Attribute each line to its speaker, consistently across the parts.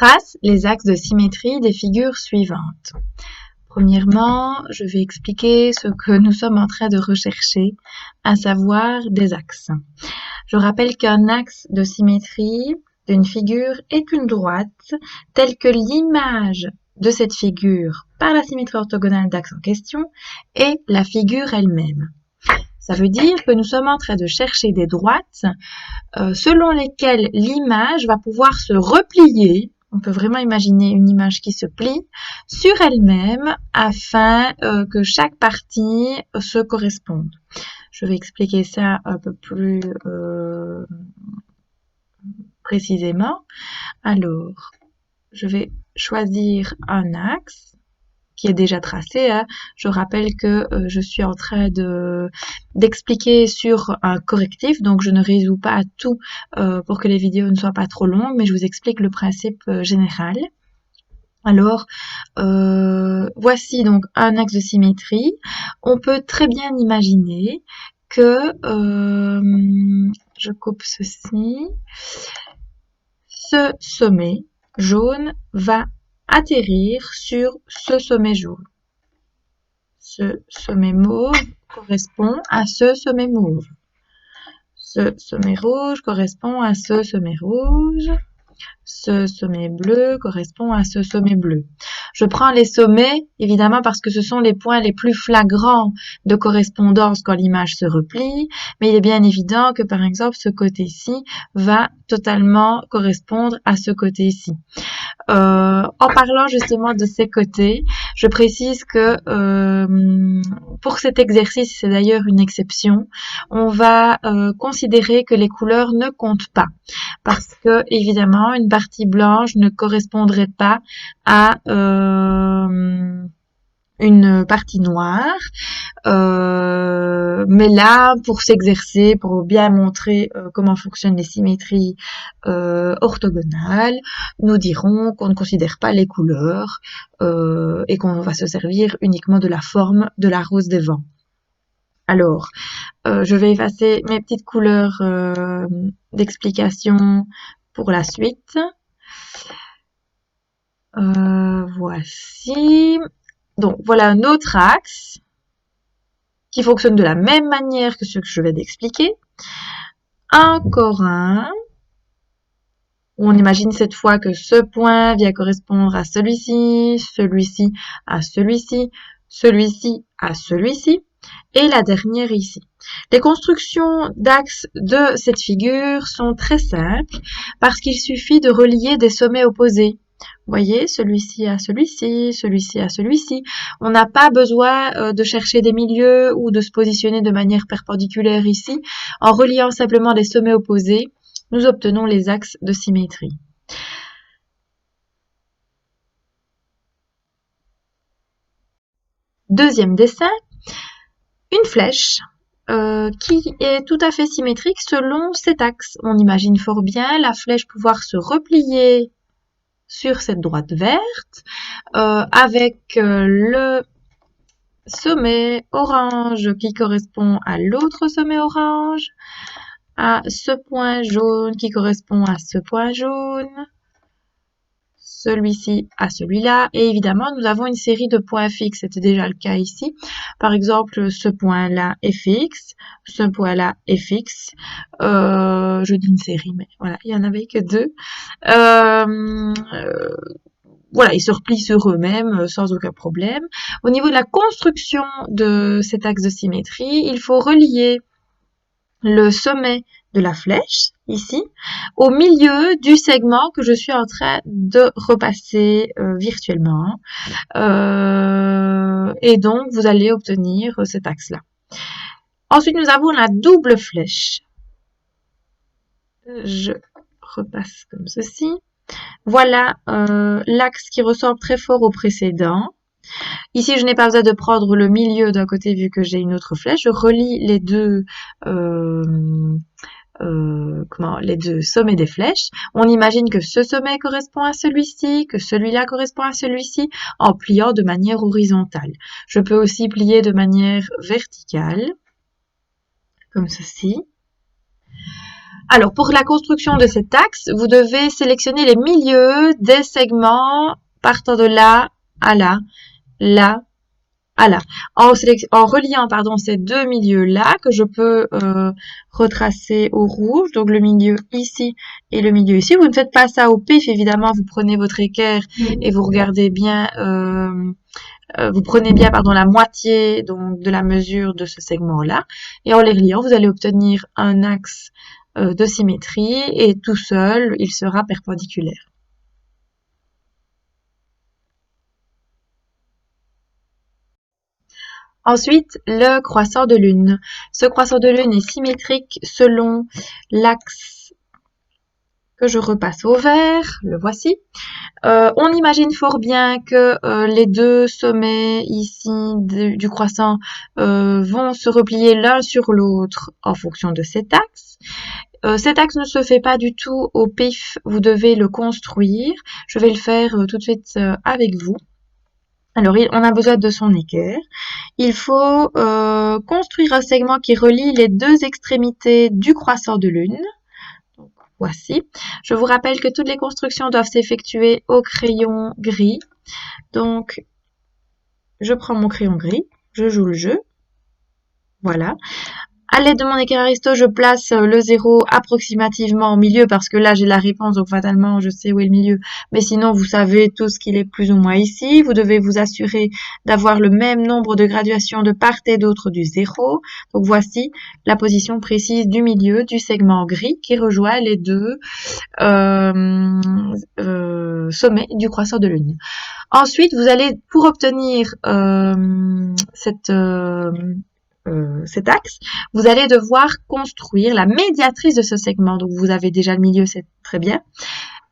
Speaker 1: Trace les axes de symétrie des figures suivantes. Premièrement, je vais expliquer ce que nous sommes en train de rechercher, à savoir des axes. Je rappelle qu'un axe de symétrie d'une figure est une droite telle que l'image de cette figure par la symétrie orthogonale d'axe en question est la figure elle-même. Ça veut dire que nous sommes en train de chercher des droites selon lesquelles l'image va pouvoir se replier. On peut vraiment imaginer une image qui se plie sur elle-même afin que chaque partie se corresponde. Je vais expliquer ça un peu plus précisément. Alors, je vais choisir un axe qui est déjà tracé. Je rappelle que je suis en train d'expliquer sur un correctif, donc je ne résous pas à tout pour que les vidéos ne soient pas trop longues, mais je vous explique le principe général. Alors, voici donc un axe de symétrie. On peut très bien imaginer que, je coupe ceci, ce sommet jaune va atterrir sur ce sommet jaune. Ce sommet mauve correspond à ce sommet mauve. Ce sommet rouge correspond à ce sommet rouge. Ce sommet bleu correspond à ce sommet bleu. Je prends les sommets, évidemment, parce que ce sont les points les plus flagrants de correspondance quand l'image se replie, mais il est bien évident que, par exemple, ce côté-ci va totalement correspondre à ce côté-ci. En parlant justement de ces côtés, je précise que pour cet exercice, c'est d'ailleurs une exception, on va considérer que les couleurs ne comptent pas parce que évidemment une partie blanche ne correspondrait pas à une partie noire. Mais là, pour s'exercer, pour bien montrer comment fonctionnent les symétries orthogonales, nous dirons qu'on ne considère pas les couleurs et qu'on va se servir uniquement de la forme de la rose des vents. Alors, je vais effacer mes petites couleurs d'explication pour la suite. Voici. Donc, voilà un autre axe qui fonctionne de la même manière que ce que je vais d'expliquer. Encore un, où on imagine cette fois que ce point vient correspondre à celui-ci, celui-ci à celui-ci, celui-ci à celui-ci, et la dernière ici. Les constructions d'axes de cette figure sont très simples parce qu'il suffit de relier des sommets opposés. Vous voyez, celui-ci à celui-ci, celui-ci à celui-ci. On n'a pas besoin de chercher des milieux ou de se positionner de manière perpendiculaire ici. En reliant simplement les sommets opposés, nous obtenons les axes de symétrie. Deuxième dessin, une flèche qui est tout à fait symétrique selon cet axe. On imagine fort bien la flèche pouvoir se replier sur cette droite verte avec le sommet orange qui correspond à l'autre sommet orange, à ce point jaune qui correspond à ce point jaune, celui-ci à celui-là, et évidemment nous avons une série de points fixes, c'était déjà le cas ici. Par exemple, ce point-là est fixe, ce point-là est fixe, je dis une série, mais voilà, il n'y en avait que deux. Voilà, ils se replient sur eux-mêmes sans aucun problème. Au niveau de la construction de cet axe de symétrie, il faut relier le sommet de la flèche, ici, au milieu du segment que je suis en train de repasser virtuellement. Et donc, vous allez obtenir cet axe-là. Ensuite, nous avons la double flèche. Je repasse comme ceci. Voilà l'axe qui ressemble très fort au précédent. Ici, je n'ai pas besoin de prendre le milieu d'un côté vu que j'ai une autre flèche. Je relie les deux sommets des flèches. On imagine que ce sommet correspond à celui-ci, que celui-là correspond à celui-ci, en pliant de manière horizontale. Je peux aussi plier de manière verticale, comme ceci. Alors, pour la construction de cet axe, vous devez sélectionner les milieux des segments partant de là à là, là à là. En reliant ces deux milieux-là, que je peux retracer au rouge, donc le milieu ici et le milieu ici. Vous ne faites pas ça au pif, évidemment, vous prenez votre équerre et vous regardez bien... vous prenez bien la moitié donc de la mesure de ce segment-là, et en les reliant, vous allez obtenir un axe de symétrie, et tout seul, il sera perpendiculaire. Ensuite, le croissant de lune. Ce croissant de lune est symétrique selon l'axe que je repasse au vert, le voici. On imagine fort bien que les deux sommets ici du croissant vont se replier l'un sur l'autre en fonction de cet axe. Cet axe ne se fait pas du tout au pif, vous devez le construire. Je vais le faire tout de suite avec vous. Alors, on a besoin de son équerre. Il faut construire un segment qui relie les deux extrémités du croissant de lune. Donc, voici. Je vous rappelle que toutes les constructions doivent s'effectuer au crayon gris. Donc, je prends mon crayon gris, je joue le jeu. Voilà. À l'aide de mon équerre Aristo, je place le 0 approximativement au milieu parce que là j'ai la réponse, donc fatalement je sais où est le milieu. Mais sinon vous savez tous qu'il est plus ou moins ici. Vous devez vous assurer d'avoir le même nombre de graduations de part et d'autre du 0. Donc voici la position précise du milieu du segment gris qui rejoint les deux sommets du croissant de lune. Ensuite, vous allez, pour obtenir cet axe, vous allez devoir construire la médiatrice de ce segment. Donc, vous avez déjà le milieu, c'est très bien.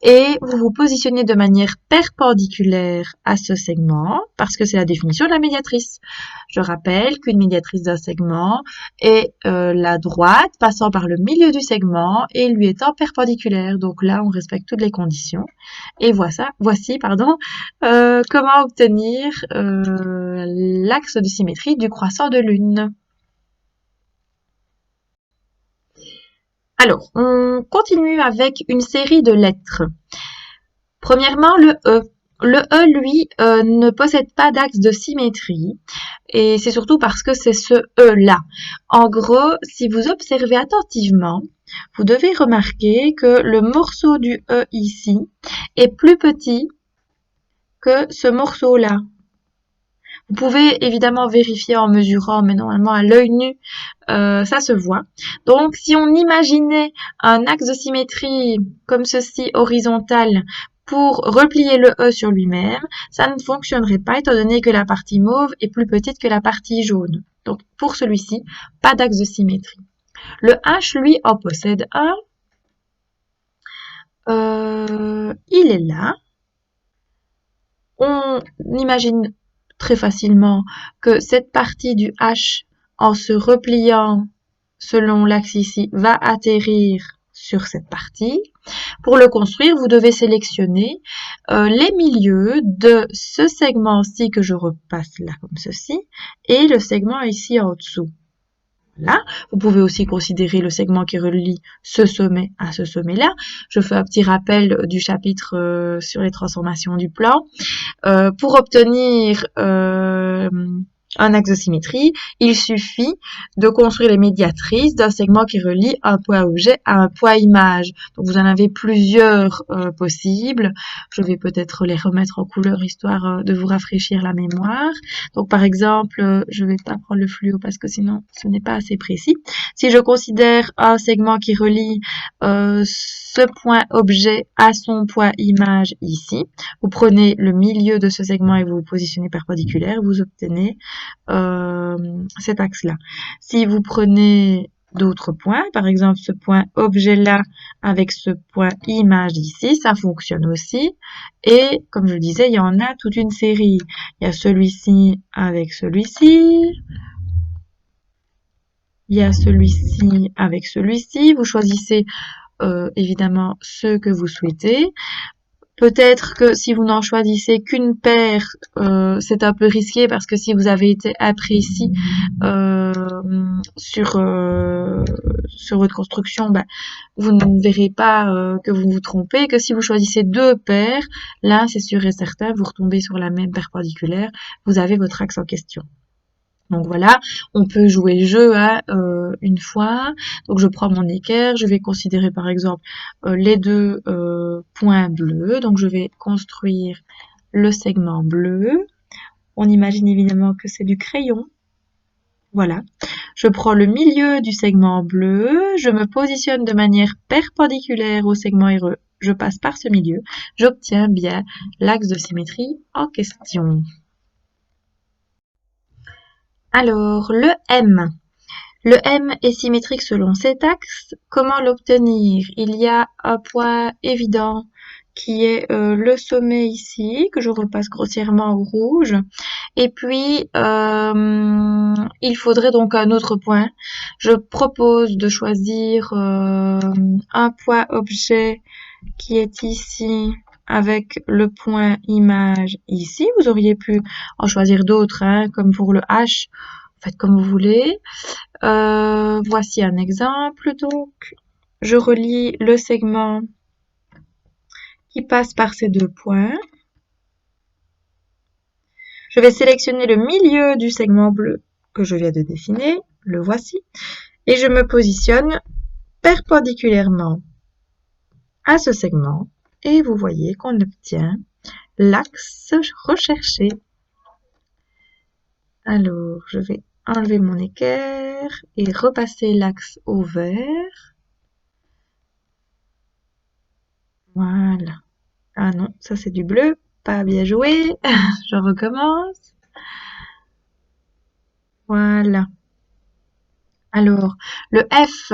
Speaker 1: Et vous vous positionnez de manière perpendiculaire à ce segment, parce que c'est la définition de la médiatrice. Je rappelle qu'une médiatrice d'un segment est la droite passant par le milieu du segment et lui étant perpendiculaire. Donc là, on respecte toutes les conditions. Et voici comment obtenir l'axe de symétrie du croissant de lune. Alors, on continue avec une série de lettres. Premièrement, le E. Le E, lui, ne possède pas d'axe de symétrie, et c'est surtout parce que c'est ce E-là. En gros, si vous observez attentivement, vous devez remarquer que le morceau du E ici est plus petit que ce morceau-là. Vous pouvez évidemment vérifier en mesurant, mais normalement à l'œil nu, ça se voit. Donc, si on imaginait un axe de symétrie comme ceci, horizontal, pour replier le E sur lui-même, ça ne fonctionnerait pas étant donné que la partie mauve est plus petite que la partie jaune. Donc, pour celui-ci, pas d'axe de symétrie. Le H, lui, en possède un. Il est là. On imagine très facilement que cette partie du H, en se repliant selon l'axe ici, va atterrir sur cette partie. Pour le construire, vous devez sélectionner les milieux de ce segment-ci que je repasse là comme ceci et le segment ici en dessous. Là, vous pouvez aussi considérer le segment qui relie ce sommet à ce sommet-là. Je fais un petit rappel du chapitre sur les transformations du plan. Pour obtenir un axe de symétrie, il suffit de construire les médiatrices d'un segment qui relie un point objet à un point image. Donc vous en avez plusieurs possibles. Je vais peut-être les remettre en couleur histoire de vous rafraîchir la mémoire. Donc par exemple, je vais pas prendre le fluo parce que sinon ce n'est pas assez précis. Si je considère un segment qui relie ce point objet à son point image ici, vous prenez le milieu de ce segment et vous vous positionnez perpendiculaire, vous obtenez cet axe-là. Si vous prenez d'autres points, par exemple ce point objet-là avec ce point image ici, ça fonctionne aussi. Et comme je le disais, il y en a toute une série. Il y a celui-ci avec celui-ci. Il y a celui-ci avec celui-ci. Vous choisissez évidemment ceux que vous souhaitez. Peut-être que si vous n'en choisissez qu'une paire, c'est un peu risqué parce que si vous avez été imprécis sur votre construction, ben, vous ne verrez pas que vous vous trompez. Que si vous choisissez deux paires, là, c'est sûr et certain, vous retombez sur la même perpendiculaire, vous avez votre axe en question. Donc voilà, on peut jouer le jeu à une fois. Donc je prends mon équerre, je vais considérer par exemple les deux points bleus. Donc je vais construire le segment bleu. On imagine évidemment que c'est du crayon. Voilà. Je prends le milieu du segment bleu, je me positionne de manière perpendiculaire au segment RE. Je passe par ce milieu, j'obtiens bien l'axe de symétrie en question. Alors, le M. Le M est symétrique selon cet axe. Comment l'obtenir? Il y a un point évident qui est le sommet ici, que je repasse grossièrement au rouge. Et puis, il faudrait donc un autre point. Je propose de choisir un point objet qui est ici avec le point image ici. Vous auriez pu en choisir d'autres, hein, comme pour le H. Faites comme vous voulez. Voici un exemple. Donc, je relie le segment qui passe par ces deux points. Je vais sélectionner le milieu du segment bleu que je viens de dessiner. Le voici. Et je me positionne perpendiculairement à ce segment. Et vous voyez qu'on obtient l'axe recherché. Alors, je vais enlever mon équerre et repasser l'axe au vert. Voilà. Ah non, ça c'est du bleu. Pas bien joué. Je recommence. Voilà. Alors, le F,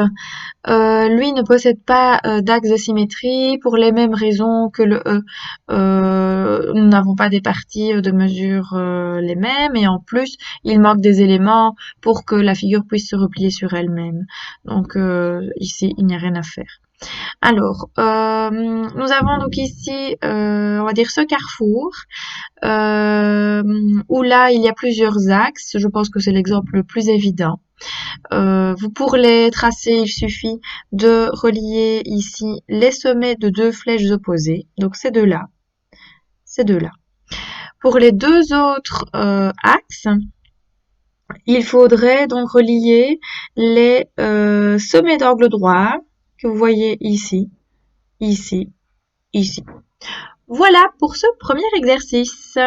Speaker 1: lui ne possède pas d'axe de symétrie pour les mêmes raisons que le E. Nous n'avons pas des parties de mesure les mêmes et en plus, il manque des éléments pour que la figure puisse se replier sur elle-même. Donc ici, il n'y a rien à faire. Alors, nous avons donc ici, on va dire ce carrefour, où là, il y a plusieurs axes. Je pense que c'est l'exemple le plus évident. Pour les tracer, il suffit de relier ici les sommets de deux flèches opposées. Donc, ces deux-là. Ces deux-là. Pour les deux autres axes, il faudrait donc relier les sommets d'angle droit que vous voyez ici, ici, ici. Voilà pour ce premier exercice.